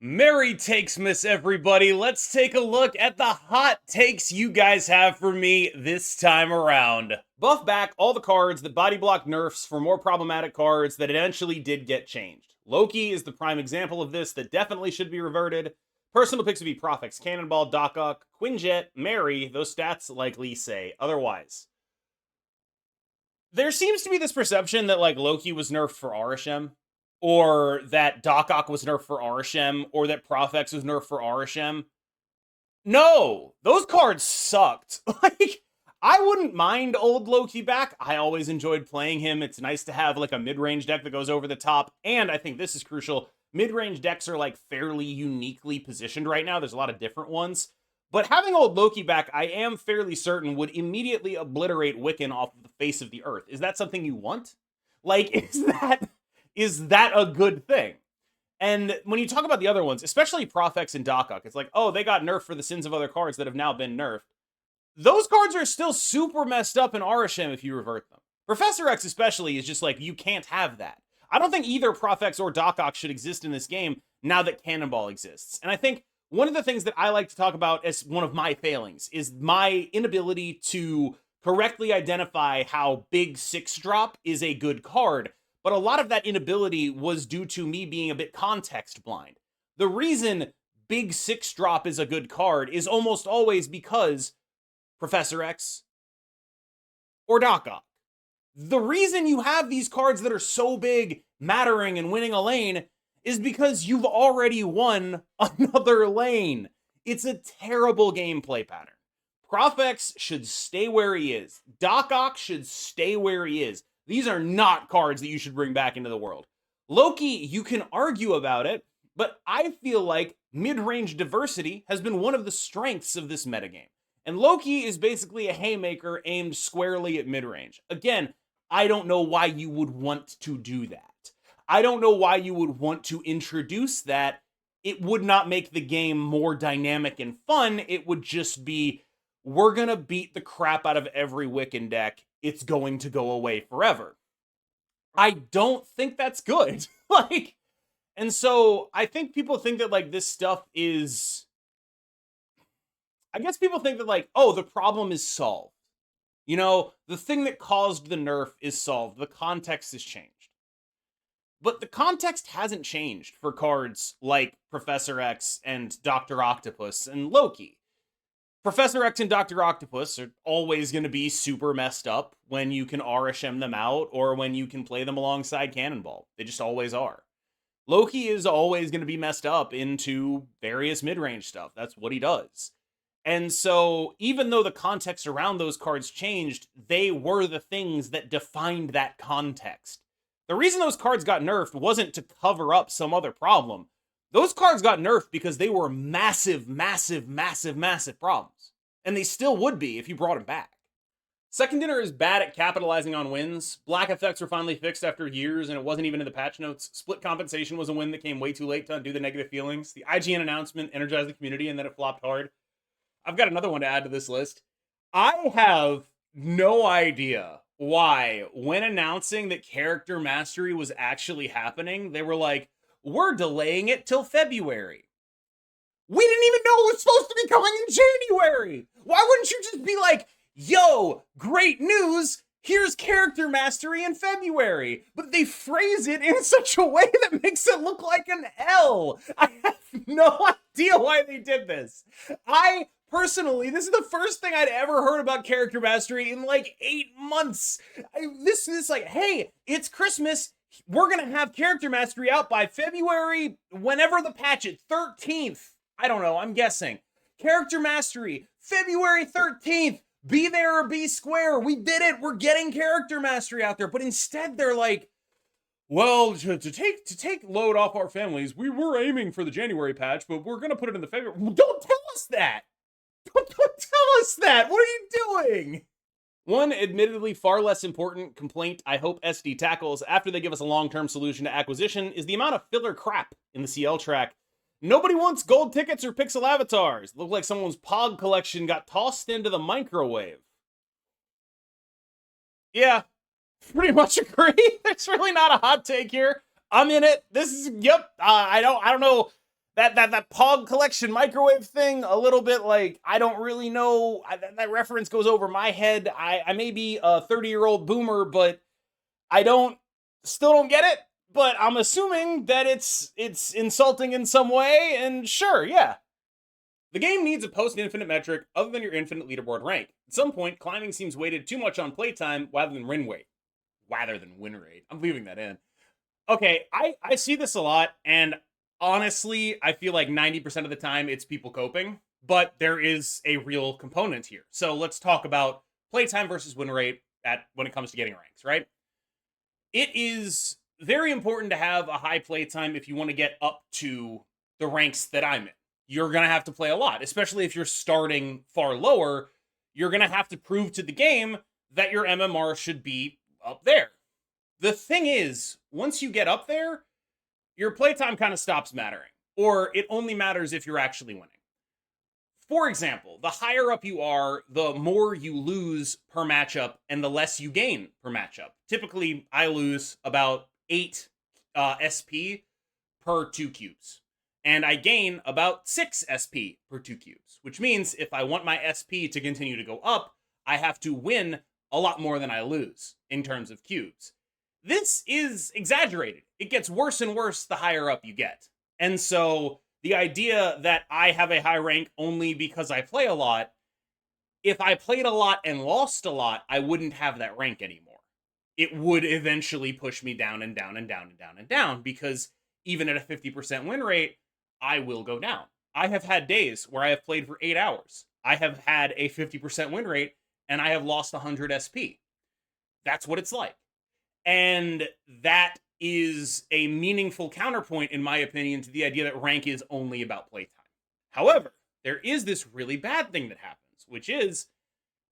Merry Takesmas, everybody. Let's take a look at the hot takes you guys have for me this time around. Buff back all the cards that body block nerfs for more problematic cards that eventually did get changed. Loki is the prime example of this that definitely should be reverted. Personal picks would be Prof, Cannonball, Doc Ock, Quinjet, Mary. Those stats likely say otherwise. There seems to be this perception that Loki was nerfed for Arishem, or that Doc Ock was nerfed for Arishem, or that Profex was nerfed for Arishem. No, those cards sucked. I wouldn't mind old Loki back. I always enjoyed playing him. It's nice to have a mid-range deck that goes over the top, and I think this is crucial. Mid-range decks are fairly uniquely positioned right now. There's a lot of different ones. But having old Loki back, I am fairly certain would immediately obliterate Wiccan off of the face of the earth. Is that something you want? Is that a good thing? And when you talk about the other ones, especially Profex and Doc Ock, it's oh, they got nerfed for the sins of other cards that have now been nerfed. Those cards are still super messed up in Arishem if you revert them. Professor X especially is just you can't have that. I don't think either Profex or Doc Ock should exist in this game now that Cannonball exists. And I think one of the things that I like to talk about as one of my failings is my inability to correctly identify how Big 6-drop is a good card. But a lot of that inability was due to me being a bit context blind. The reason Big 6-drop is a good card is almost always because Professor X or Doc Ock. The reason you have these cards that are so big, mattering, and winning a lane is because you've already won another lane. It's a terrible gameplay pattern. Profex should stay where he is. Doc Ock should stay where he is. These are not cards that you should bring back into the world. Loki, you can argue about it, but I feel like mid-range diversity has been one of the strengths of this metagame. And Loki is basically a haymaker aimed squarely at mid-range. Again, I don't know why you would want to do that. I don't know why you would want to introduce that. It would not make the game more dynamic and fun. It would just be, we're going to beat the crap out of every Wiccan deck. It's going to go away forever. I don't think that's good. And so I think people think that this stuff is, I guess people think that oh, the problem is solved. You know, the thing that caused the nerf is solved. The context has changed. But the context hasn't changed for cards like Professor X and Dr. Octopus and Loki. Professor X and Dr. Octopus are always going to be super messed up when you can Arishem them out or when you can play them alongside Cannonball. They just always are. Loki is always going to be messed up into various mid-range stuff. That's what he does. And so even though the context around those cards changed, they were the things that defined that context. The reason those cards got nerfed wasn't to cover up some other problem. Those cards got nerfed because they were massive, massive, massive, massive problems. And they still would be if you brought them back. Second Dinner is bad at capitalizing on wins. Black effects were finally fixed after years, and it wasn't even in the patch notes. Split compensation was a win that came way too late to undo the negative feelings. The IGN announcement energized the community, and then it flopped hard. I've got another one to add to this list. I have no idea why, when announcing that Character Mastery was actually happening, they were like, we're delaying it till February. We didn't even know it was supposed to be coming in January. Why wouldn't you just be like, yo, great news, here's Character Mastery in February? But they phrase it in such a way that makes it look like an L. I have no idea why they did this. Personally, this is the first thing I'd ever heard about Character Mastery in 8 months. This is hey, it's Christmas. We're going to have Character Mastery out by February, whenever the patch is, 13th. I don't know, I'm guessing. Character Mastery, February 13th. Be there or be square. We did it. We're getting Character Mastery out there. But instead, they're well, to take load off our families, we were aiming for the January patch, but we're going to put it in the February. Don't tell us that. Don't tell us that! What are you doing? One admittedly far less important complaint I hope SD tackles after they give us a long-term solution to acquisition is the amount of filler crap in the CL track. Nobody wants gold tickets or pixel avatars. Look like someone's Pog collection got tossed into the microwave. Yeah, pretty much agree. There's really not a hot take here. I'm in it. This is, yep, I don't know. that Pog collection microwave thing, a little bit like, I don't really know. That reference goes over my head. I may be a 30-year-old boomer, but still don't get it. But I'm assuming that it's insulting in some way, and sure, yeah. The game needs a post-infinite metric other than your infinite leaderboard rank. At some point, climbing seems weighted too much on playtime rather than win rate. Rather than win rate. I'm leaving that in. Okay, I see this a lot, and honestly, I feel like 90% of the time it's people coping, but there is a real component here. So let's talk about playtime versus win rate when it comes to getting ranks, right? It is very important to have a high playtime if you want to get up to the ranks that I'm in. You're going to have to play a lot, especially if you're starting far lower. You're going to have to prove to the game that your MMR should be up there. The thing is, once you get up there, your playtime kind of stops mattering, or it only matters if you're actually winning. For example, the higher up you are, the more you lose per matchup and the less you gain per matchup. Typically, I lose about 8 SP per 2 cubes, and I gain about 6 SP per 2 cubes, which means if I want my SP to continue to go up, I have to win a lot more than I lose in terms of cubes. This is exaggerated. It gets worse and worse the higher up you get. And so the idea that I have a high rank only because I play a lot, if I played a lot and lost a lot, I wouldn't have that rank anymore. It would eventually push me down and down and down and down and down, because even at a 50% win rate, I will go down. I have had days where I have played for 8 hours. I have had a 50% win rate and I have lost 100 SP. That's what it's like. And that is a meaningful counterpoint, in my opinion, to the idea that rank is only about playtime. However, there is this really bad thing that happens, which is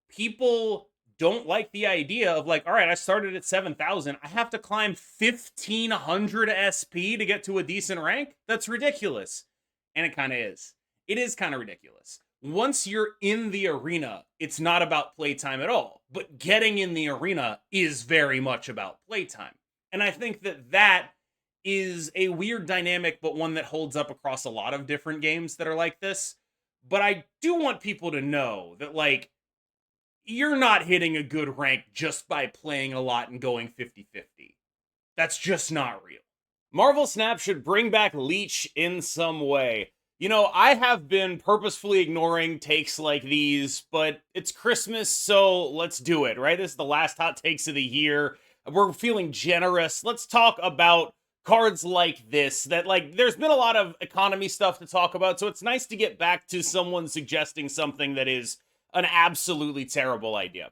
people don't like the idea of like, all right, I started at 7,000. I have to climb 1,500 SP to get to a decent rank? That's ridiculous. And it kind of is. It is kind of ridiculous. Once you're in the arena, it's not about playtime at all. But getting in the arena is very much about playtime. And I think that is a weird dynamic, but one that holds up across a lot of different games that are like this. But I do want people to know that, like, you're not hitting a good rank just by playing a lot and going 50-50. That's just not real. Marvel Snap should bring back Leech in some way. You know, I have been purposefully ignoring takes like these, but it's Christmas, so let's do it, right? This is the last hot takes of the year. We're feeling generous. Let's talk about cards like this that, like, there's been a lot of economy stuff to talk about, so it's nice to get back to someone suggesting something that is an absolutely terrible idea.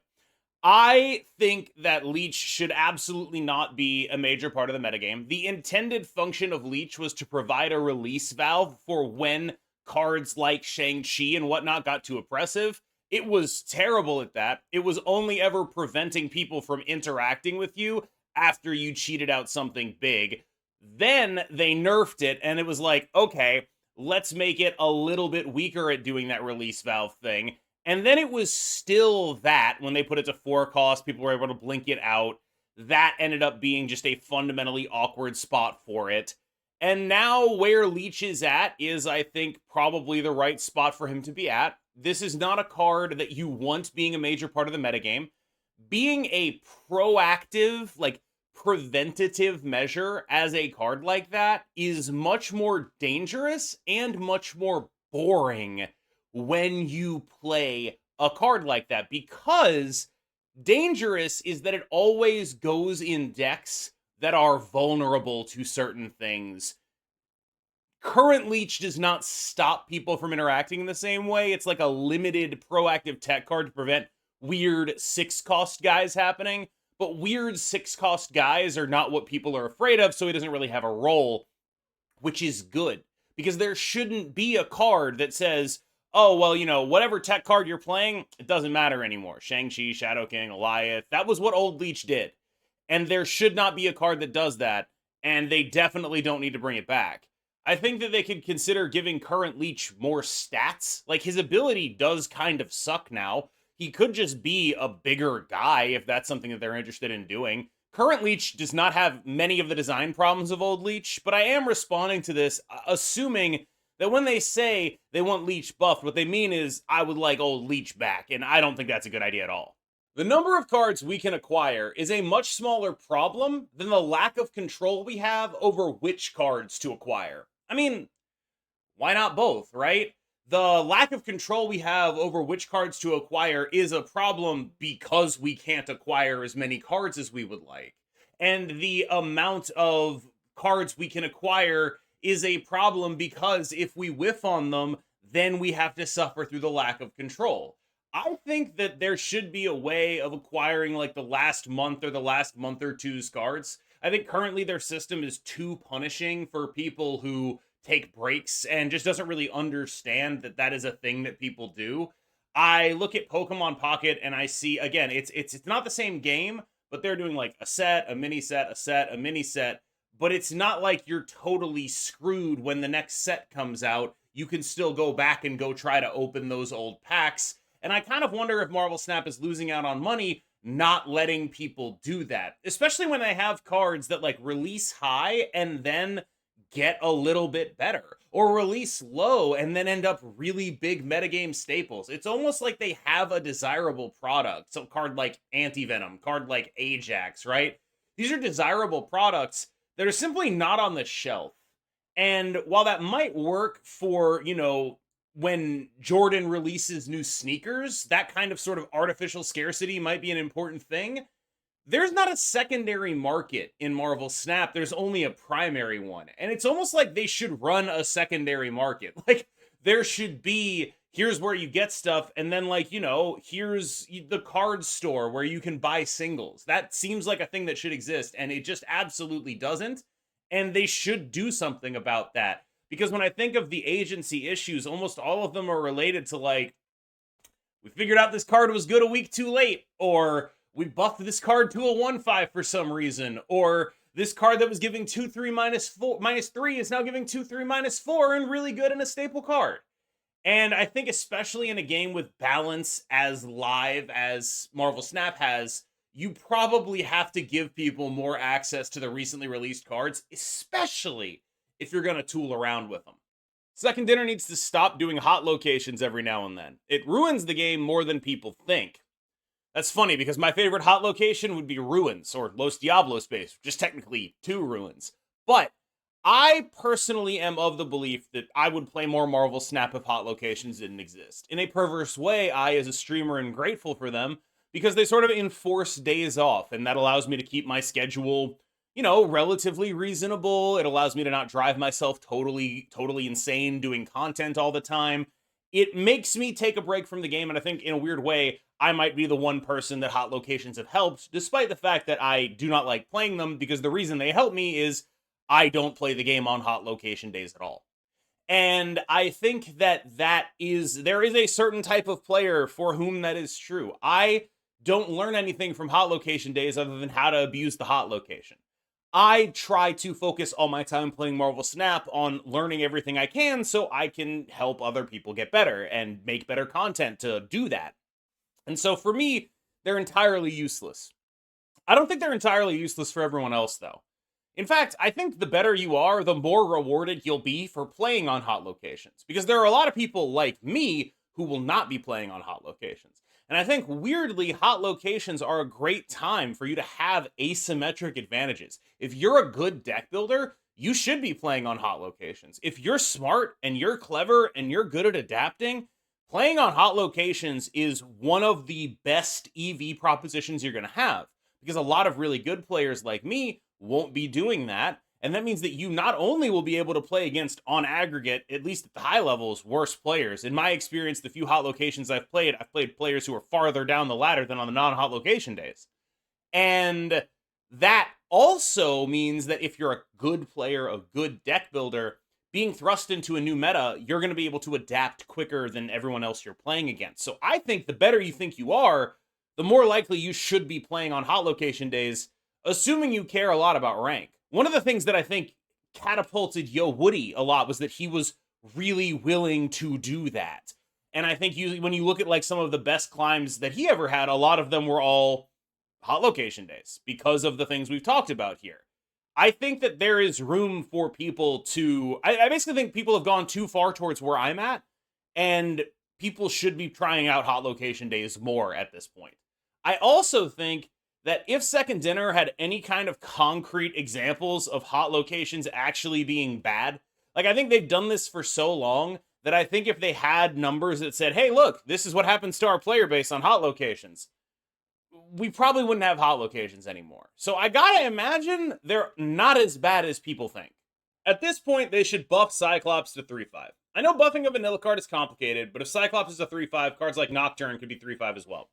I think that Leech should absolutely not be a major part of the metagame. The intended function of Leech was to provide a release valve for when cards like Shang-Chi and whatnot got too oppressive. It was terrible at that. It was only ever preventing people from interacting with you after you cheated out something big. Then they nerfed it, and it was like, okay, let's make it a little bit weaker at doing that release valve thing. And then it was still that, when they put it to 4 cost, people were able to blink it out. That ended up being just a fundamentally awkward spot for it. And now where Leech is at is, I think, probably the right spot for him to be at. This is not a card that you want being a major part of the metagame. Being a proactive, like, preventative measure as a card like that is much more dangerous and much more boring when you play a card like that, because dangerous is that it always goes in decks that are vulnerable to certain things. Current Leech does not stop people from interacting in the same way. It's like a limited proactive tech card to prevent weird 6-cost guys happening, but weird 6-cost guys are not what people are afraid of, so he doesn't really have a role, which is good, because there shouldn't be a card that says, oh, well, you know, whatever tech card you're playing, it doesn't matter anymore. Shang-Chi, Shadow King, Goliath, that was what old Leech did. And there should not be a card that does that, and they definitely don't need to bring it back. I think that they could consider giving current Leech more stats. Like, his ability does kind of suck now. He could just be a bigger guy if that's something that they're interested in doing. Current Leech does not have many of the design problems of old Leech, but I am responding to this, assuming that when they say they want Leech buffed, what they mean is, I would like old Leech back, and I don't think that's a good idea at all. The number of cards we can acquire is a much smaller problem than the lack of control we have over which cards to acquire. I mean, why not both, right? The lack of control we have over which cards to acquire is a problem because we can't acquire as many cards as we would like. And the amount of cards we can acquire is a problem because if we whiff on them, then we have to suffer through the lack of control. I think that there should be a way of acquiring like the last month or the last month or two's cards. I think currently their system is too punishing for people who take breaks and just doesn't really understand that that is a thing that people do. I look at Pokemon Pocket and I see, again, it's not the same game, but they're doing like a set, a mini set, a set, a mini set, but it's not like you're totally screwed when the next set comes out. You can still go back and go try to open those old packs. And I kind of wonder if Marvel Snap is losing out on money not letting people do that, especially when they have cards that like release high and then get a little bit better, or release low and then end up really big metagame staples. It's almost like they have a desirable product. So card like Anti-Venom, card like Ajax, right? These are desirable products that are simply not on the shelf. And while that might work for, you know, when Jordan releases new sneakers, that kind of sort of artificial scarcity might be an important thing. There's not a secondary market in Marvel Snap. There's only a primary one. And it's almost like they should run a secondary market. Like, there should be, here's where you get stuff, and then, like, you know, here's the card store where you can buy singles. That seems like a thing that should exist, and it just absolutely doesn't. And they should do something about that. Because when I think of the agency issues, almost all of them are related to, like, we figured out this card was good a week too late, or we buffed this card to a 1/5 for some reason, or this card that was giving 2/3 -3 is now giving 2/3 -4 and really good in a staple card. And I think especially in a game with balance as live as Marvel Snap has, you probably have to give people more access to the recently released cards, especially if you're going to tool around with them. Second Dinner needs to stop doing hot locations every now and then. It ruins the game more than people think. That's funny because my favorite hot location would be Ruins or Los Diablos base, just technically 2 Ruins. But I personally am of the belief that I would play more Marvel Snap if hot locations didn't exist. In a perverse way, I, as a streamer, am grateful for them because they sort of enforce days off, and that allows me to keep my schedule, you know, relatively reasonable. It allows me to not drive myself totally insane doing content all the time. It makes me take a break from the game, and I think in a weird way, I might be the one person that hot locations have helped, despite the fact that I do not like playing them, because the reason they help me is I don't play the game on hot location days at all. And I think that there is a certain type of player for whom that is true. I don't learn anything from hot location days other than how to abuse the hot location. I try to focus all my time playing Marvel Snap on learning everything I can so I can help other people get better and make better content to do that. And so for me, they're entirely useless. I don't think they're entirely useless for everyone else, though. In fact, I think the better you are, the more rewarded you'll be for playing on hot locations. Because there are a lot of people like me who will not be playing on hot locations. And I think, weirdly, hot locations are a great time for you to have asymmetric advantages. If you're a good deck builder, you should be playing on hot locations. If you're smart and you're clever and you're good at adapting, playing on hot locations is one of the best EV propositions you're going to have. Because a lot of really good players like me won't be doing that. And that means that you not only will be able to play against, on aggregate, at least at the high levels, worse players. In my experience, the few hot locations I've played players who are farther down the ladder than on the non-hot location days. And that also means that if you're a good player, a good deck builder, being thrust into a new meta, you're going to be able to adapt quicker than everyone else you're playing against. So I think the better you think you are, the more likely you should be playing on hot location days, assuming you care a lot about rank. One of the things that I think catapulted Yo Woody a lot was that he was really willing to do that. And I think when you look at like some of the best climbs that he ever had, a lot of them were all hot location days because of the things we've talked about here. I think that there is room for people to. I basically think people have gone too far towards where I'm at, and people should be trying out hot location days more at this point. I also think that if Second Dinner had any kind of concrete examples of hot locations actually being bad, like I think they've done this for so long that I think if they had numbers that said, hey, look, this is what happens to our player base on hot locations, we probably wouldn't have hot locations anymore. So I gotta imagine they're not as bad as people think. At this point, they should buff Cyclops to 3/5. I know buffing a vanilla card is complicated, but if Cyclops is a 3/5, cards like Nocturne could be 3/5 as well.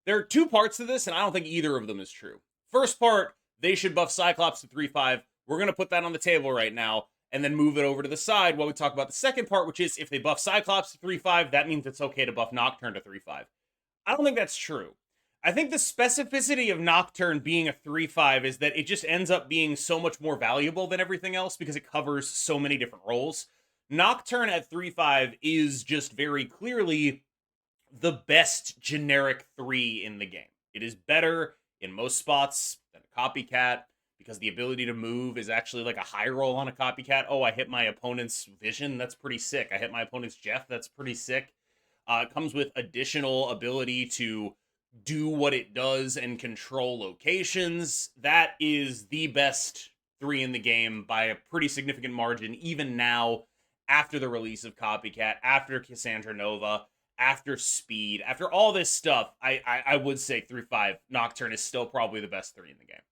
There are two parts to this, and I don't think either of them is true. First part, they should buff Cyclops to 3/5. We're going to put that on the table right now, and then move it over to the side while we talk about the second part, which is if they buff Cyclops to 3/5, that means it's okay to buff Nocturne to 3/5. I don't think that's true. I think the specificity of Nocturne being a 3/5 is that it just ends up being so much more valuable than everything else because it covers so many different roles. Nocturne at 3/5 is just very clearly the best generic 3 in the game. It is better in most spots than a Copycat because the ability to move is actually like a high roll on a Copycat. Oh, I hit my opponent's Vision. That's pretty sick. I hit my opponent's Jeff. That's pretty sick. It comes with additional ability to do what it does and control locations. That is the best 3 in the game by a pretty significant margin, even now, after the release of Copycat, after Cassandra Nova, after Speed, after all this stuff. I would say 3/5 Nocturne is still probably the best 3 in the game.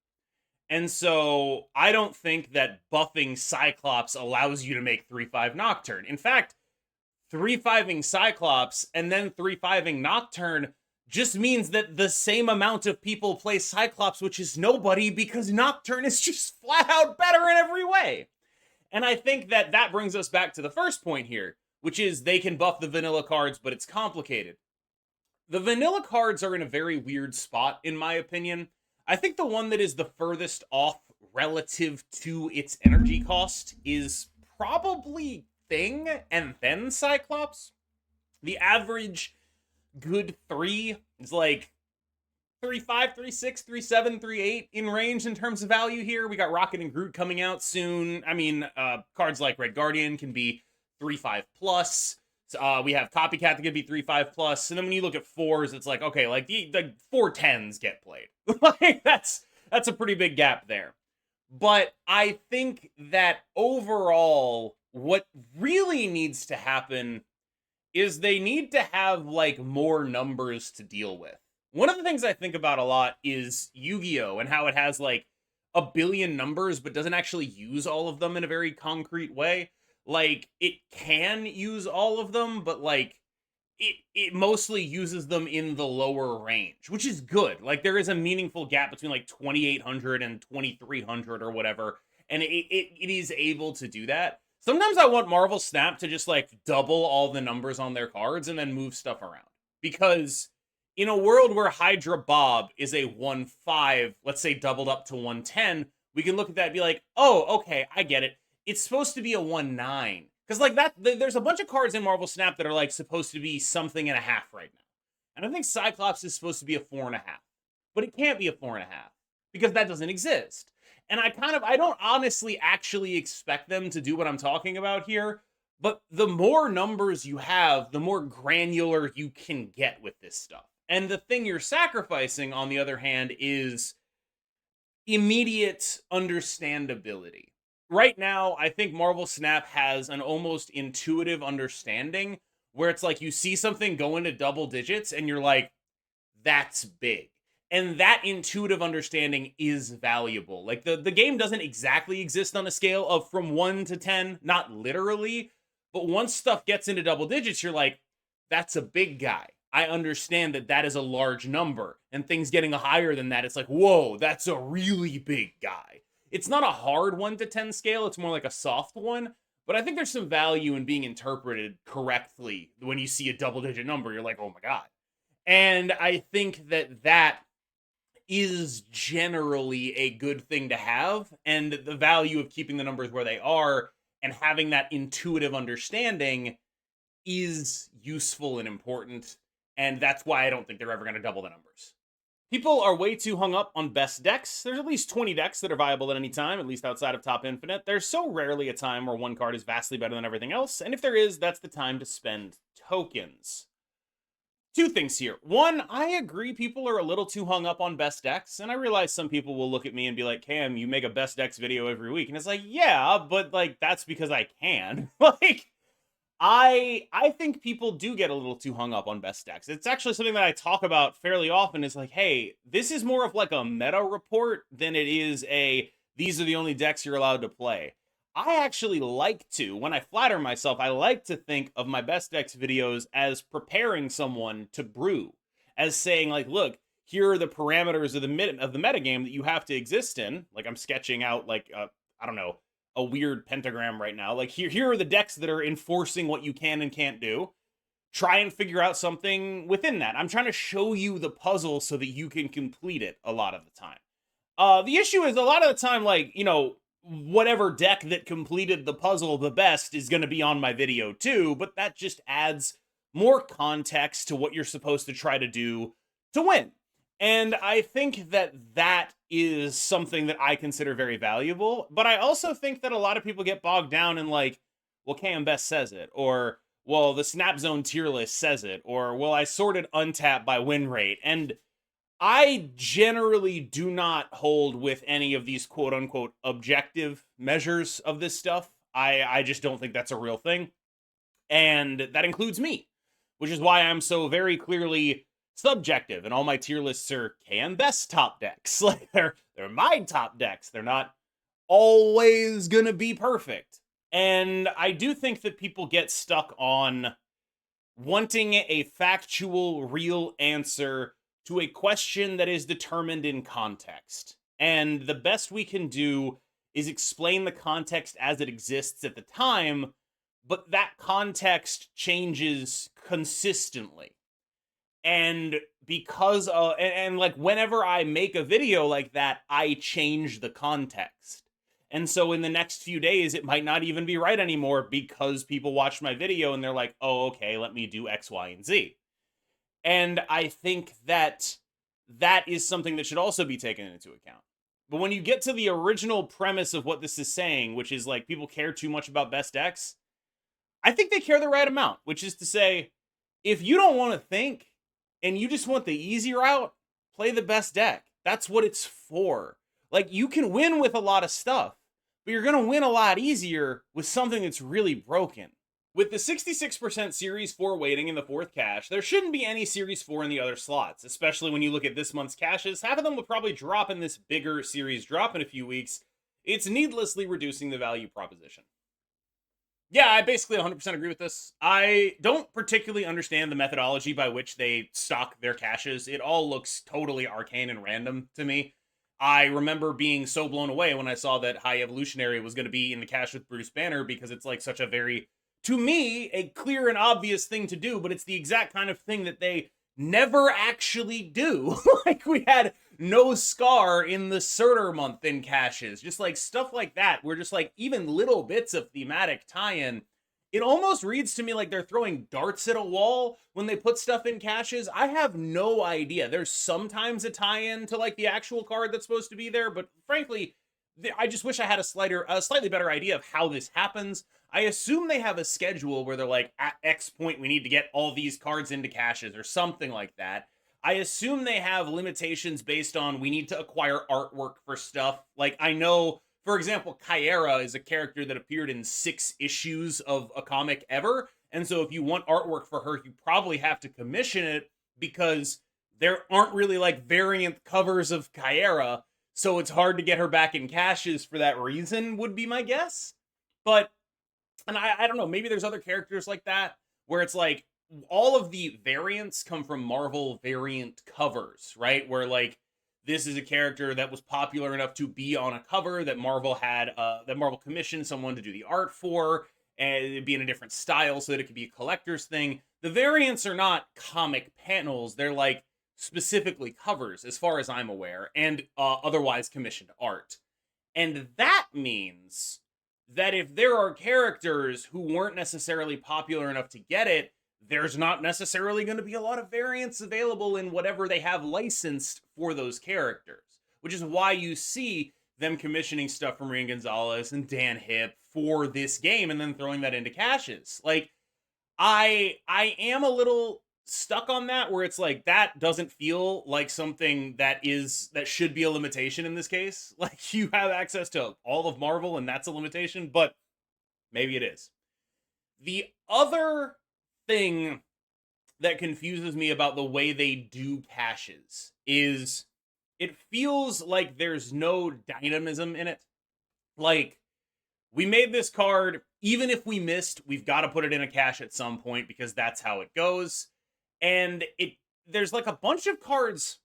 And so I don't think that buffing Cyclops allows you to make 3/5 Nocturne. In fact, 3/5ing Cyclops and then 3/5ing Nocturne just means that the same amount of people play Cyclops, which is nobody, because Nocturne is just flat out better in every way. And I think that that brings us back to the first point here, which is they can buff the vanilla cards, but it's complicated. The vanilla cards are in a very weird spot, in my opinion. I think the one that is the furthest off relative to its energy cost is probably Thing and then Cyclops. The average good 3 is like 3/5, 3/6, 3/7, 3/8 in range in terms of value here. We got Rocket and Groot coming out soon. I mean, cards like Red Guardian can be 3/5 plus. We have Copycat that could be 3/5 plus. And then when you look at 4s, it's like, okay, like the 4/10s get played. Like that's a pretty big gap there. But I think that overall, what really needs to happen is they need to have like more numbers to deal with. One of the things I think about a lot is Yu-Gi-Oh! And how it has like a billion numbers, but doesn't actually use all of them in a very concrete way. Like, it can use all of them, but like, it mostly uses them in the lower range, which is good. Like, there is a meaningful gap between like 2,800 and 2,300 or whatever, and it is able to do that. Sometimes I want Marvel Snap to just like double all the numbers on their cards and then move stuff around. Because in a world where Hydra Bob is a 1/5, let's say doubled up to 1/10, we can look at that and be like, oh, okay, I get it. It's supposed to be a 1/9. Because like that, there's a bunch of cards in Marvel Snap that are like supposed to be something and a half right now. And I think Cyclops is supposed to be a 4.5. But it can't be a 4.5 because that doesn't exist. And I don't honestly actually expect them to do what I'm talking about here. But the more numbers you have, the more granular you can get with this stuff. And the thing you're sacrificing, on the other hand, is immediate understandability. Right now, I think Marvel Snap has an almost intuitive understanding where it's like you see something go into double digits and you're like, that's big. And that intuitive understanding is valuable. Like the game doesn't exactly exist on a scale of from 1 to 10, not literally, but once stuff gets into double digits, you're like, that's a big guy. I understand that that is a large number, and things getting higher than that, it's like, whoa, that's a really big guy. It's not a hard 1 to 10 scale, it's more like a soft one, but I think there's some value in being interpreted correctly. When you see a double-digit number, you're like, oh my god. And I think that that is generally a good thing to have, and the value of keeping the numbers where they are and having that intuitive understanding is useful and important, and that's why I don't think they're ever going to double the numbers. People are way too hung up on best decks. There's at least 20 decks that are viable at any time, at least outside of Top Infinite. There's so rarely a time where one card is vastly better than everything else, and if there is, that's the time to spend tokens. Two things here. One, I agree people are a little too hung up on best decks, and I realize some people will look at me and be like, Cam, you make a best decks video every week. And it's like, yeah, but like that's because I can. Like, I think people do get a little too hung up on best decks. It's actually something that I talk about fairly often. Is like, hey, this is more of like a meta report than it is a these are the only decks you're allowed to play. I actually like to, when I flatter myself, I like to think of my best decks videos as preparing someone to brew, as saying like, look, here are the parameters of the metagame that you have to exist in. Like I'm sketching out like I don't know, a weird pentagram right now. Like here are the decks that are enforcing what you can and can't do. Try and figure out something within that. I'm trying to show you the puzzle so that you can complete it a lot of the time. The issue is a lot of the time, like, you know, whatever deck that completed the puzzle the best is going to be on my video too, but that just adds more context to what you're supposed to try to do to win. And I think that that is something that I consider very valuable, but I also think that a lot of people get bogged down in like, well, KMBest says it, or, well, the Snap Zone tier list says it, or, well, I sorted untap by win rate, and I generally do not hold with any of these quote-unquote objective measures of this stuff. I just don't think that's a real thing. And that includes me, which is why I'm so very clearly subjective. And all my tier lists are KMBest top decks. Like, they're my top decks. They're not always going to be perfect. And I do think that people get stuck on wanting a factual, real answer to a question that is determined in context. And the best we can do is explain the context as it exists at the time, but that context changes consistently. And because and like whenever I make a video like that, I change the context. And so in the next few days, it might not even be right anymore because people watch my video and they're like, oh, okay, let me do X, Y, and Z. And I think that that is something that should also be taken into account. But when you get to the original premise of what this is saying, which is like people care too much about best decks, I think they care the right amount, which is to say, if you don't want to think and you just want the easy route, play the best deck. That's what it's for. Like, you can win with a lot of stuff, but you're going to win a lot easier with something that's really broken. With the 66% Series 4 weighting in the 4th cache, there shouldn't be any Series 4 in the other slots, especially when you look at this month's caches. Half of them will probably drop in this bigger series drop in a few weeks. It's needlessly reducing the value proposition. Yeah, I basically 100% agree with this. I don't particularly understand the methodology by which they stock their caches. It all looks totally arcane and random to me. I remember being so blown away when I saw that High Evolutionary was going to be in the cache with Bruce Banner, because it's like such a very, to me, a clear and obvious thing to do, but it's the exact kind of thing that they never actually do. Like, we had no Scar in the Surtur month in caches, just like stuff like that, where just like even little bits of thematic tie-in, it almost reads to me like they're throwing darts at a wall when they put stuff in caches. I have no idea. There's sometimes a tie-in to like the actual card that's supposed to be there, but frankly, I just wish I had a slightly better idea of how this happens. I assume they have a schedule where they're like, at X point, we need to get all these cards into caches or something like that. I assume they have limitations based on we need to acquire artwork for stuff. Like, I know, for example, Kyera is a character that appeared in 6 issues of a comic ever. And so if you want artwork for her, you probably have to commission it, because there aren't really like variant covers of Kyera. So it's hard to get her back in caches for that reason, would be my guess. But, and I don't know, maybe there's other characters like that, where it's like, all of the variants come from Marvel variant covers, right? Where like, this is a character that was popular enough to be on a cover that Marvel had, that Marvel commissioned someone to do the art for, and it'd be in a different style so that it could be a collector's thing. The variants are not comic panels, they're like, specifically covers, as far as I'm aware, and otherwise commissioned art. And that means that if there are characters who weren't necessarily popular enough to get it, there's not necessarily going to be a lot of variants available in whatever they have licensed for those characters, which is why you see them commissioning stuff from Rian Gonzalez and Dan Hip for this game and then throwing that into caches. Like, I am a little stuck on that, where it's like, that doesn't feel like something that should be a limitation in this case. Like, you have access to all of Marvel and that's a limitation, but maybe it is. The other thing that confuses me about the way they do caches is it feels like there's no dynamism in it. Like, we made this card, even if we missed, we've got to put it in a cache at some point because that's how it goes. And there's like a bunch of cards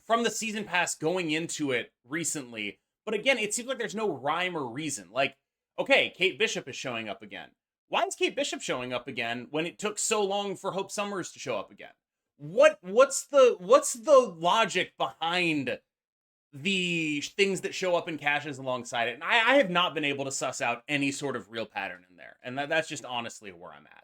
from the season pass going into it recently, but again, it seems like there's no rhyme or reason. Like, okay, Kate Bishop is showing up again. Why is Kate Bishop showing up again when it took so long for Hope Summers to show up again? What's the logic behind the things that show up in caches alongside it? And I have not been able to suss out any sort of real pattern in there. And that's just honestly where I'm at.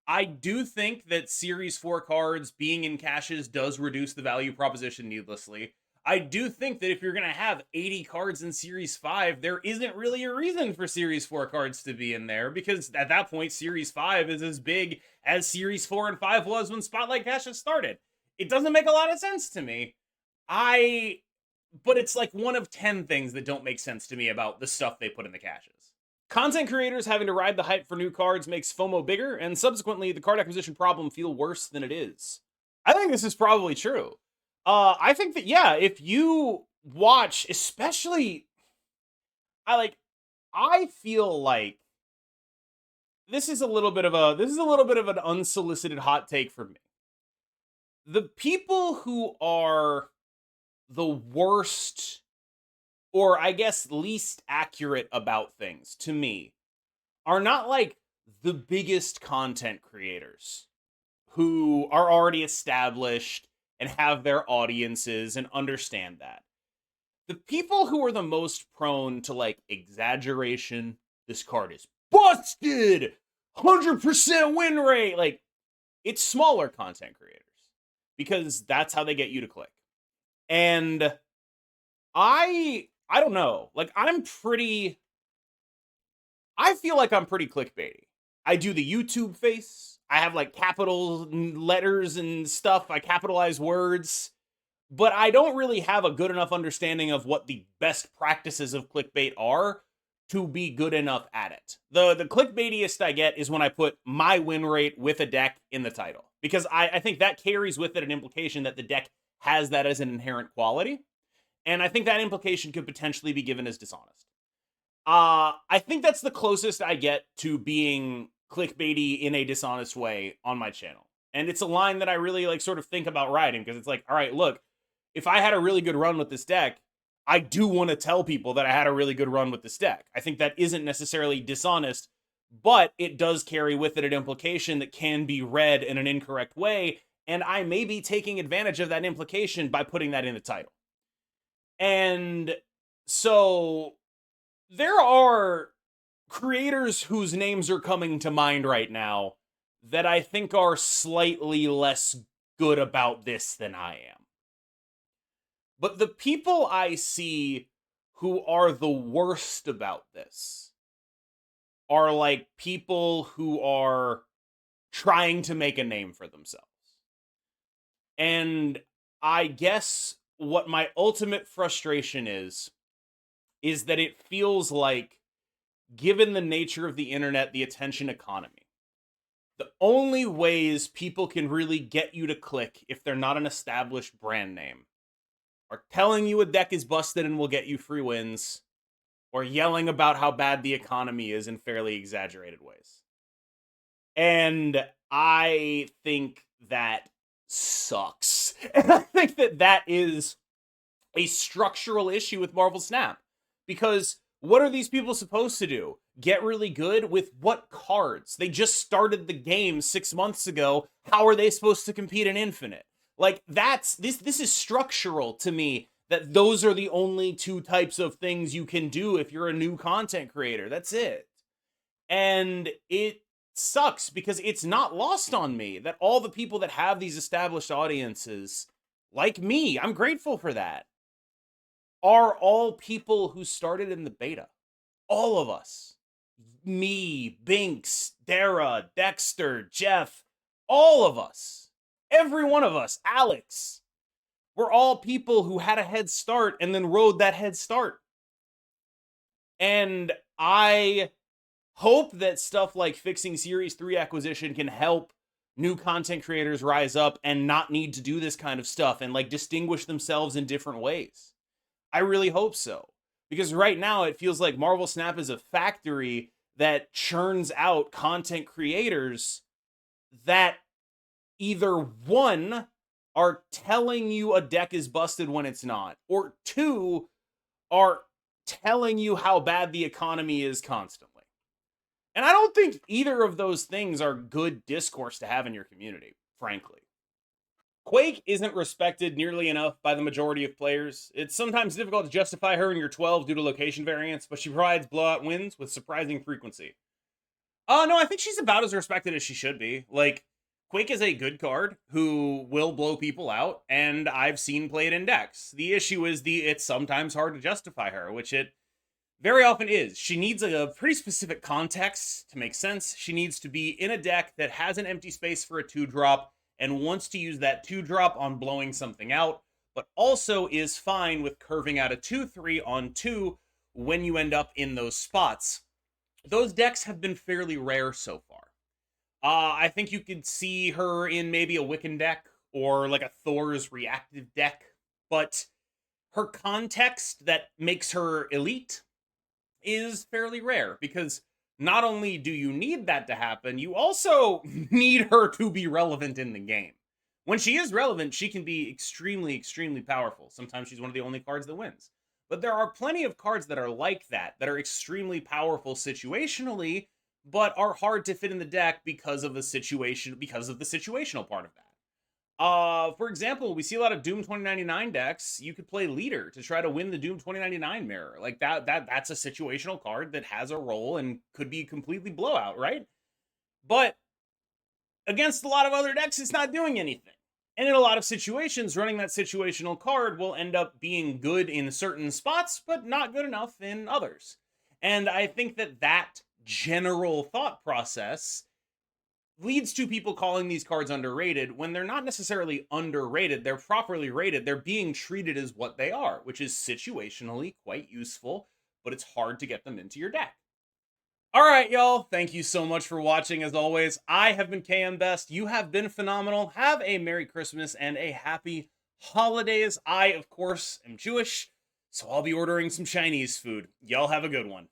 I do think that Series 4 cards being in caches does reduce the value proposition needlessly. I do think that if you're going to have 80 cards in Series 5, there isn't really a reason for Series 4 cards to be in there, because at that point, Series 5 is as big as Series 4 and 5 was when Spotlight Caches started. It doesn't make a lot of sense to me. But it's like one of 10 things that don't make sense to me about the stuff they put in the caches. Content creators having to ride the hype for new cards makes FOMO bigger, and subsequently, the card acquisition problem feel worse than it is. I think this is probably true. I think that, yeah, if you watch, especially, I feel like this is a little bit of an unsolicited hot take from me. The people who are the worst, or I guess least accurate about things to me, are not like the biggest content creators who are already established and have their audiences and understand that. The people who are the most prone to like exaggeration, this card is busted, 100% win rate, like, it's smaller content creators, because that's how they get you to click. And I don't know, like, I feel like I'm pretty clickbaity. I do the YouTube face. I have like capital letters and stuff. I capitalize words, but I don't really have a good enough understanding of what the best practices of clickbait are to be good enough at it. The clickbaitiest I get is when I put my win rate with a deck in the title, because I think that carries with it an implication that the deck has that as an inherent quality. And I think that implication could potentially be given as dishonest. I think that's the closest I get to being clickbaity in a dishonest way on my channel. And it's a line that I really like sort of think about riding, because it's like, all right, look, if I had a really good run with this deck, I do want to tell people that I had a really good run with this deck. I think that isn't necessarily dishonest, but it does carry with it an implication that can be read in an incorrect way, and I may be taking advantage of that implication by putting that in the title. And so there are creators whose names are coming to mind right now that I think are slightly less good about this than I am. But the people I see who are the worst about this are like people who are trying to make a name for themselves. And I guess what my ultimate frustration is that it feels like, given the nature of the internet, the attention economy, the only ways people can really get you to click if they're not an established brand name are telling you a deck is busted and will get you free wins, or yelling about how bad the economy is in fairly exaggerated ways. And I think that sucks. And I think that is a structural issue with Marvel Snap. Because what are these people supposed to do? Get really good with what cards? They just started the game 6 months ago. How are they supposed to compete in Infinite? Like, this is structural to me, that those are the only two types of things you can do if you're a new content creator. That's it. And it sucks because it's not lost on me that all the people that have these established audiences, like me, I'm grateful for that, are all people who started in the beta. All of us. Me, Binks, Dara, Dexter, Jeff, all of us. Every one of us, Alex. We're all people who had a head start and then rode that head start. And I hope that stuff like fixing Series 3 acquisition can help new content creators rise up and not need to do this kind of stuff and like distinguish themselves in different ways. I really hope so. Because right now it feels like Marvel Snap is a factory that churns out content creators that either one, are telling you a deck is busted when it's not, or two, are telling you how bad the economy is constantly. And I don't think either of those things are good discourse to have in your community, frankly. Quake isn't respected nearly enough by the majority of players. It's sometimes difficult to justify her in your 12 due to location variance, but she provides blowout wins with surprising frequency. No, I think she's about as respected as she should be. Like, Quake is a good card who will blow people out, and I've seen played in decks. The issue is it's sometimes hard to justify her, which it very often is. She needs a pretty specific context to make sense. She needs to be in a deck that has an empty space for a 2-drop and wants to use that 2-drop on blowing something out, but also is fine with curving out a 2/3 on 2 when you end up in those spots. Those decks have been fairly rare so far. I think you could see her in maybe a Wiccan deck or like a Thor's reactive deck, but her context that makes her elite is fairly rare because not only do you need that to happen, you also need her to be relevant in the game. When she is relevant, she can be extremely, extremely powerful. Sometimes she's one of the only cards that wins. But there are plenty of cards that are like that are extremely powerful situationally, but are hard to fit in the deck because of the situation, because of the situational part of that. For example, we see a lot of Doom 2099 decks. You could play Leader to try to win the Doom 2099 mirror. Like that's a situational card that has a role and could be completely blowout, right? But against a lot of other decks, it's not doing anything. And in a lot of situations, running that situational card will end up being good in certain spots, but not good enough in others. And I think that general thought process leads to people calling these cards underrated when they're not necessarily underrated. They're properly rated. They're being treated as what they are, which is situationally quite useful, but it's hard to get them into your deck. All right, y'all. Thank you so much for watching. As always, I have been KMBest. You have been phenomenal. Have a Merry Christmas and a Happy Holidays. I, of course, am Jewish, so I'll be ordering some Chinese food. Y'all have a good one.